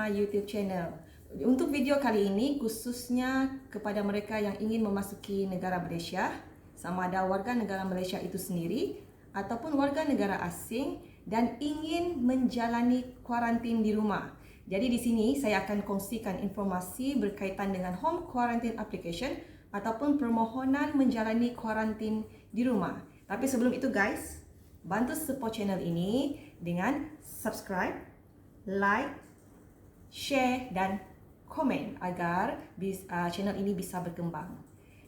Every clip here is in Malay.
my YouTube channel. Untuk video kali ini khususnya kepada mereka yang ingin memasuki negara Malaysia, sama ada warga negara Malaysia itu sendiri ataupun warga negara asing dan ingin menjalani kuarantin di rumah. Jadi di sini saya akan kongsikan informasi berkaitan dengan home quarantine application ataupun permohonan menjalani kuarantin di rumah. Tapi sebelum itu guys, bantu support channel ini dengan subscribe, like, share dan komen agar channel ini bisa berkembang.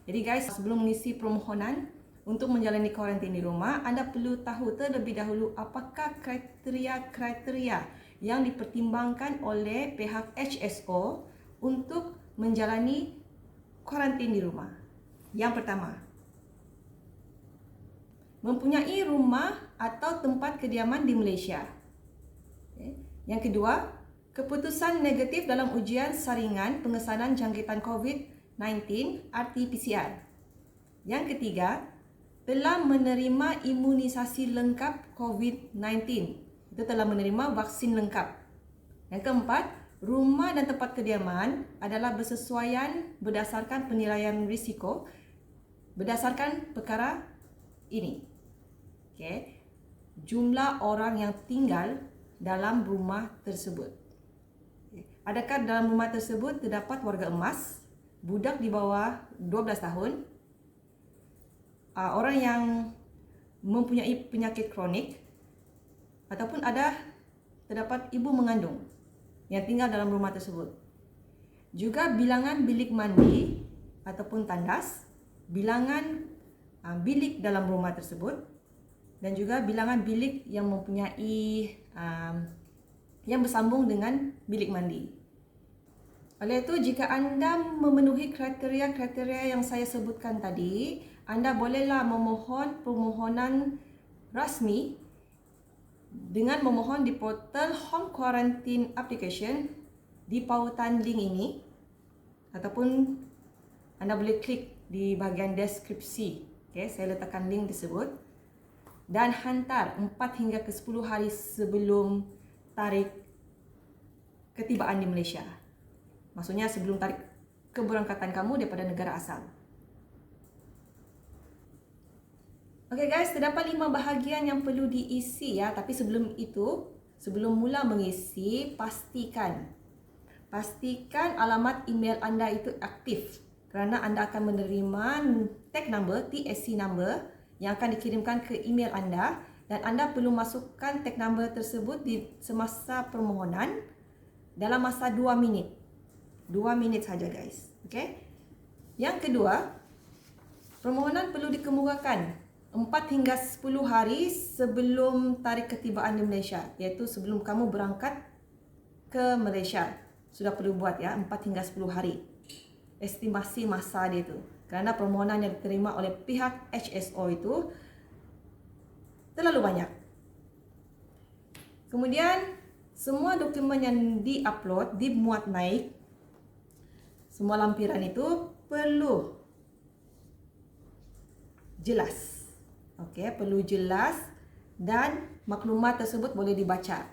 Jadi guys, sebelum mengisi permohonan untuk menjalani kuarantin di rumah, anda perlu tahu terlebih dahulu apakah kriteria yang dipertimbangkan oleh pihak HSO untuk menjalani kuarantin di rumah. Yang pertama, mempunyai rumah atau tempat kediaman di Malaysia. Yang kedua, keputusan negatif dalam ujian saringan pengesanan jangkitan COVID-19 RT-PCR. Yang ketiga, telah menerima imunisasi lengkap COVID-19. Itu telah menerima vaksin lengkap. Yang keempat, rumah dan tempat kediaman adalah bersesuaian berdasarkan penilaian risiko berdasarkan perkara ini. Jumlah orang yang tinggal dalam rumah tersebut. Adakah dalam rumah tersebut terdapat warga emas, budak di bawah 12 tahun, orang yang mempunyai penyakit kronik, ataupun terdapat ibu mengandung yang tinggal dalam rumah tersebut. Juga bilangan bilik mandi ataupun tandas, bilangan bilik dalam rumah tersebut, dan juga bilangan bilik yang mempunyai yang bersambung dengan bilik mandi. Oleh itu, jika anda memenuhi kriteria yang saya sebutkan tadi, anda bolehlah memohon permohonan rasmi dengan memohon di portal Home Quarantine Application di pautan link ini, ataupun anda boleh klik di bahagian deskripsi. Saya letakkan link tersebut. Dan hantar 4 hingga ke 10 hari sebelum tarikh ketibaan di Malaysia. Maksudnya sebelum tarikh keberangkatan kamu daripada negara asal. Okey guys, terdapat 5 bahagian yang perlu diisi ya. Tapi sebelum itu, sebelum mula mengisi, pastikan alamat email anda itu aktif. Kerana anda akan menerima tag number, TSC number yang akan dikirimkan ke email anda, dan anda perlu masukkan tag number tersebut di semasa permohonan dalam masa 2 minit. 2 minit saja guys. Yang kedua, permohonan perlu dikemukakan 4 hingga 10 hari sebelum tarikh ketibaan di Malaysia, iaitu sebelum kamu berangkat ke Malaysia. Sudah perlu buat ya, 4 hingga 10 hari. Estimasi masa dia tu. Kerana permohonan yang diterima oleh pihak HSO itu terlalu banyak. Kemudian, semua dokumen yang diupload, dimuat naik, semua lampiran itu perlu jelas. Perlu jelas dan maklumat tersebut boleh dibaca.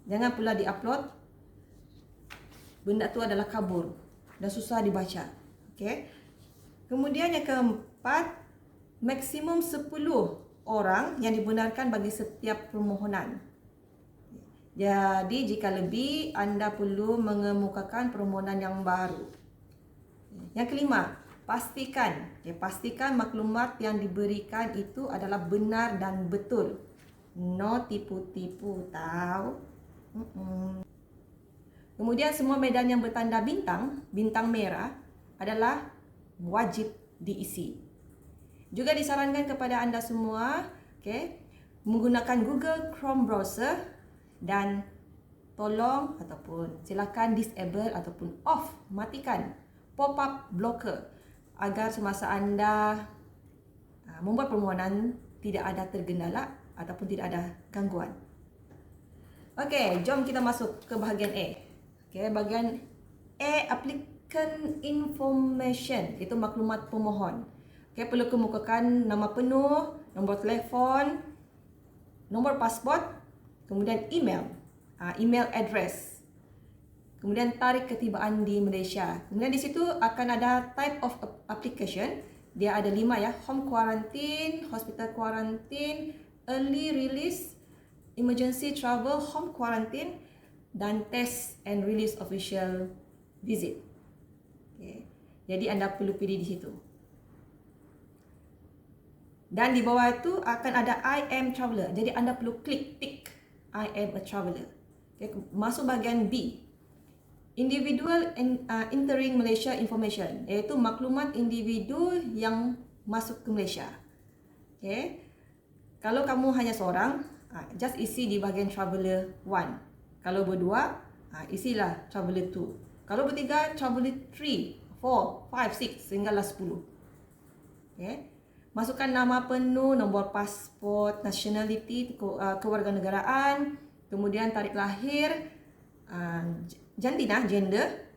Jangan pula diupload benda tu adalah kabur dan susah dibaca. Kemudian yang keempat, maksimum 10 orang yang dibenarkan bagi setiap permohonan. Jadi jika lebih, anda perlu mengemukakan permohonan yang baru. Yang kelima, pastikan maklumat yang diberikan itu adalah benar dan betul. No tipu-tipu tahu. Kemudian semua medan yang bertanda bintang merah adalah wajib diisi. Juga disarankan kepada anda semua menggunakan Google Chrome browser, dan tolong ataupun silakan disable ataupun off, matikan pop-up blocker agar semasa anda membuat permohonan tidak ada tergendala ataupun tidak ada gangguan. Jom kita masuk ke bahagian A. Bahagian A, applicant information, itu maklumat pemohon. Perlu kemukakan nama penuh, nombor telefon, nombor pasport, kemudian email address. Kemudian tarikh ketibaan di Malaysia. Kemudian di situ akan ada type of application. Dia ada 5 ya. Home quarantine, hospital quarantine, early release, emergency travel, home quarantine, dan test and release official visit. Okay. Jadi anda perlu pilih di situ. Dan di bawah itu akan ada I am traveler. Jadi anda perlu klik tick I am a traveler. Okay. Masuk bahagian B. Individual entering Malaysia information, iaitu maklumat individu yang masuk ke Malaysia. Okay. Kalau kamu hanya seorang, just isi di bahagian traveler 1. Kalau berdua, isilah traveler 2. Kalau bertiga, traveler 3, 4, 5, 6 sehinggalah 10. Okay. Masukkan nama penuh, nombor pasport, nationality, kewarganegaraan, kemudian tarikh lahir, jantina, gender.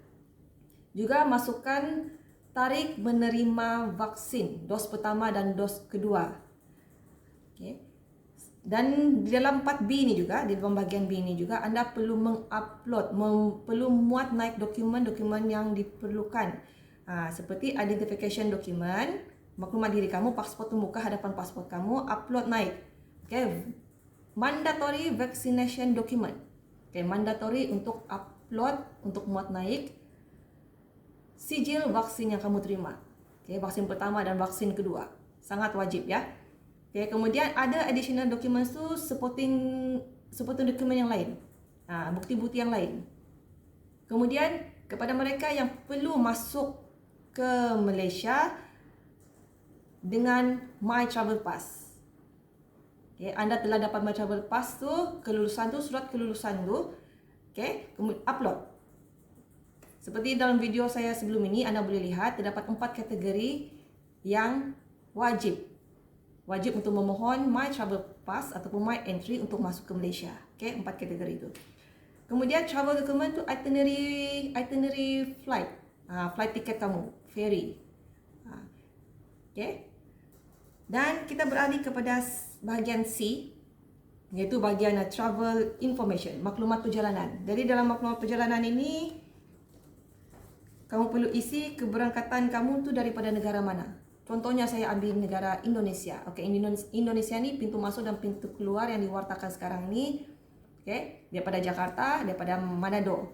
Juga masukkan tarikh menerima vaksin, dos pertama dan dos kedua. Okay. Dan di dalam part B ini juga, di dalam bahagian B ini juga, anda perlu mengupload, perlu muat naik dokumen-dokumen yang diperlukan. Seperti identification document, maklumat diri kamu, pasport muka hadapan pasport kamu, upload naik. Okay. Mandatory vaccination document. Okay, mandatory untuk upload, untuk muat naik sijil vaksin yang kamu terima. Okay, vaksin pertama dan vaksin kedua. Sangat wajib ya. Okay, kemudian ada additional documents tu supporting dokumen yang lain. Bukti-bukti yang lain. Kemudian kepada mereka yang perlu masuk ke Malaysia dengan My Travel Pass. Okay, anda telah dapat My Travel Pass tu, kelulusan tu, surat kelulusan tu. Okay, kemudian upload. Seperti dalam video saya sebelum ini, anda boleh lihat terdapat 4 kategori yang wajib. Wajib untuk memohon My Travel Pass ataupun My Entry untuk masuk ke Malaysia. Okay, 4 kategori itu. Kemudian travel document tu itinerary flight. Flight tiket kamu, ferry. Okay. Dan kita beralih kepada bahagian C, iaitu bahagian travel information, maklumat perjalanan. Jadi dalam maklumat perjalanan ini, kamu perlu isi keberangkatan kamu tu daripada negara mana. Contohnya saya ambil negara Indonesia. Okey, Indonesia ni pintu masuk dan pintu keluar yang diwartakan sekarang ni, okey, daripada Jakarta, daripada Manado.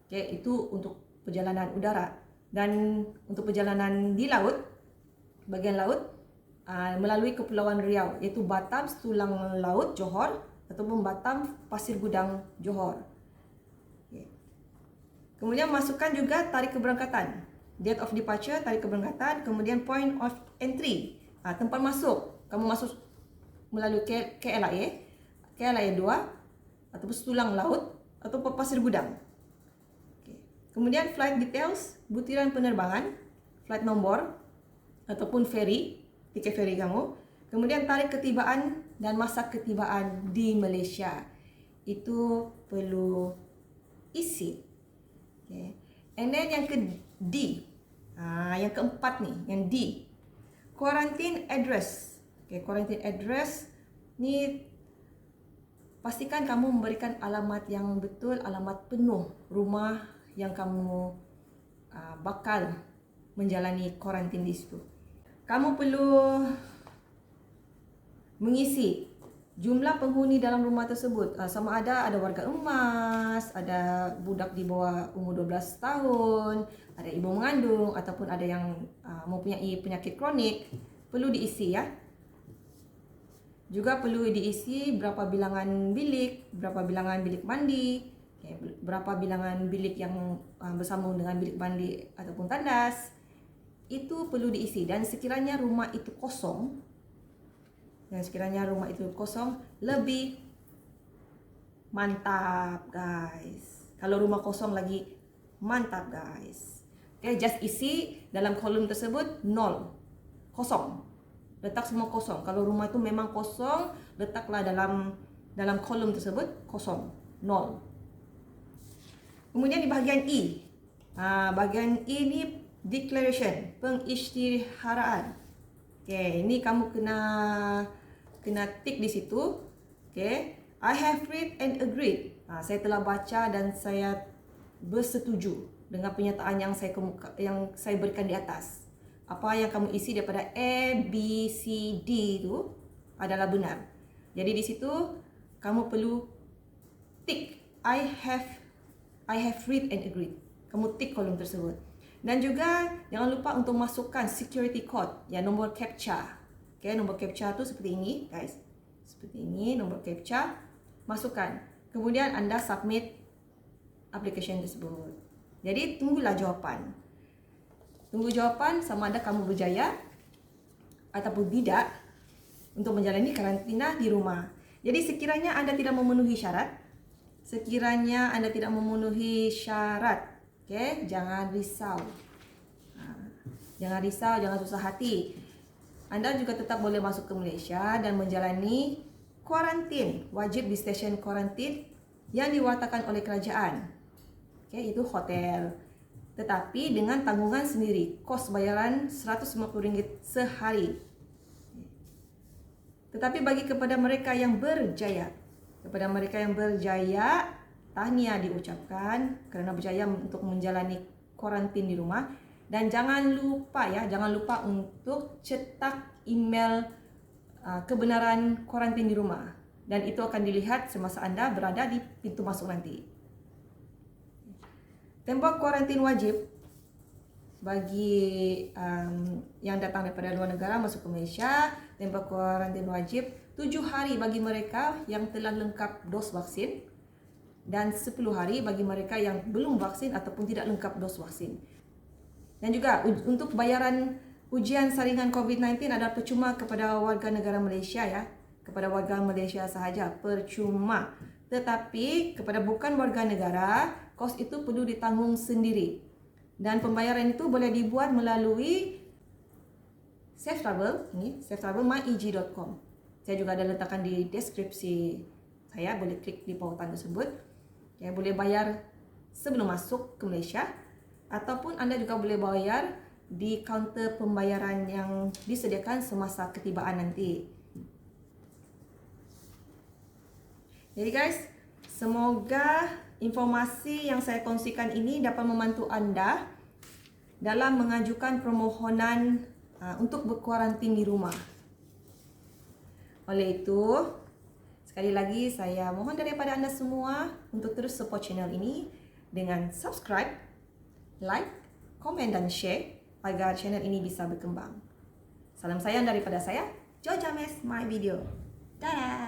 Okey, itu untuk perjalanan udara. Dan untuk perjalanan di laut, bagian laut, melalui Kepulauan Riau, iaitu Batam, Tulang Laut, Johor, ataupun Batam, Pasir Gudang, Johor. Okay. Kemudian masukkan juga tarikh keberangkatan, date of departure, tarikh keberangkatan, kemudian point of entry, tempat masuk. Kamu masuk melalui KLIA, KLIA 2, ataupun Tulang Laut, ataupun Pasir Gudang. Okay. Kemudian flight details, butiran penerbangan, flight nombor, ataupun ferry, tiket ferry kamu. Kemudian tarikh ketibaan dan masa ketibaan di Malaysia. Itu perlu isi. Okay. And then yang ke D. Yang keempat ni, yang D. Quarantine address. Okay, quarantine address ni pastikan kamu memberikan alamat yang betul, alamat penuh rumah yang kamu bakal menjalani quarantine di situ. Kamu perlu mengisi jumlah penghuni dalam rumah tersebut. Sama ada warga emas, ada budak di bawah umur 12 tahun, ada ibu mengandung, ataupun ada yang mempunyai penyakit kronik. Perlu diisi ya. Juga perlu diisi berapa bilangan bilik, berapa bilangan bilik mandi, berapa bilangan bilik yang bersambung dengan bilik mandi ataupun tandas. Itu perlu diisi. Dan sekiranya rumah itu kosong, lebih mantap guys. Kalau rumah kosong lagi mantap guys. Okay, just isi dalam kolom tersebut 0, kosong. Letak semua kosong. Kalau rumah itu memang kosong, letaklah dalam kolom tersebut kosong, 0. Kemudian di bahagian E. Bahagian E ni declaration, pengisytiharaan. Okay, ini kamu kena tik di situ. Okay, I have read and agreed. Saya telah baca dan saya bersetuju dengan pernyataan yang saya berikan di atas. Apa yang kamu isi daripada A, B, C, D itu adalah benar. Jadi di situ kamu perlu tick I have read and agreed. Kamu tick kolom tersebut. Dan juga jangan lupa untuk masukkan security code, ya, nombor CAPTCHA. Okay, nombor CAPTCHA tu seperti ini, guys. Seperti ini nombor CAPTCHA. Masukkan. Kemudian anda submit application tersebut. Jadi tunggulah jawapan. Tunggu jawapan sama ada kamu berjaya ataupun tidak untuk menjalani karantina di rumah. Jadi sekiranya anda tidak memenuhi syarat, okay, jangan risau. Jangan risau, jangan susah hati. Anda juga tetap boleh masuk ke Malaysia dan menjalani kuarantin, wajib di stesen kuarantin yang diwartakan oleh kerajaan. Okay, itu hotel. Tetapi dengan tanggungan sendiri, kos bayaran RM150 sehari. Tetapi bagi kepada mereka yang berjaya, tahniah diucapkan kerana berjaya untuk menjalani kuarantin di rumah. Dan jangan lupa untuk cetak email kebenaran kuarantin di rumah. Dan itu akan dilihat semasa anda berada di pintu masuk nanti. Tembok kuarantin wajib bagi yang datang daripada luar negara masuk ke Malaysia. Tembok kuarantin wajib 7 hari bagi mereka yang telah lengkap dos vaksin dan 10 hari bagi mereka yang belum vaksin ataupun tidak lengkap dos vaksin. Dan juga untuk bayaran ujian saringan COVID-19 adalah percuma kepada warga negara Malaysia, ya. Kepada warga Malaysia sahaja, percuma. Tetapi kepada bukan warga negara, kos itu perlu ditanggung sendiri. Dan pembayaran itu boleh dibuat melalui Safe Travel, ini safetravelmyeg.com. Saya juga ada letakkan di deskripsi saya, boleh klik di pautan tersebut. Ya, boleh bayar sebelum masuk ke Malaysia ataupun anda juga boleh bayar di kaunter pembayaran yang disediakan semasa ketibaan nanti. Jadi guys, semoga informasi yang saya kongsikan ini dapat membantu anda dalam mengajukan permohonan untuk berkuarantin di rumah. Oleh itu, sekali lagi saya mohon daripada anda semua untuk terus support channel ini dengan subscribe, like, komen dan share agar channel ini bisa berkembang. Salam sayang daripada saya, Jo James My Video. Dadah!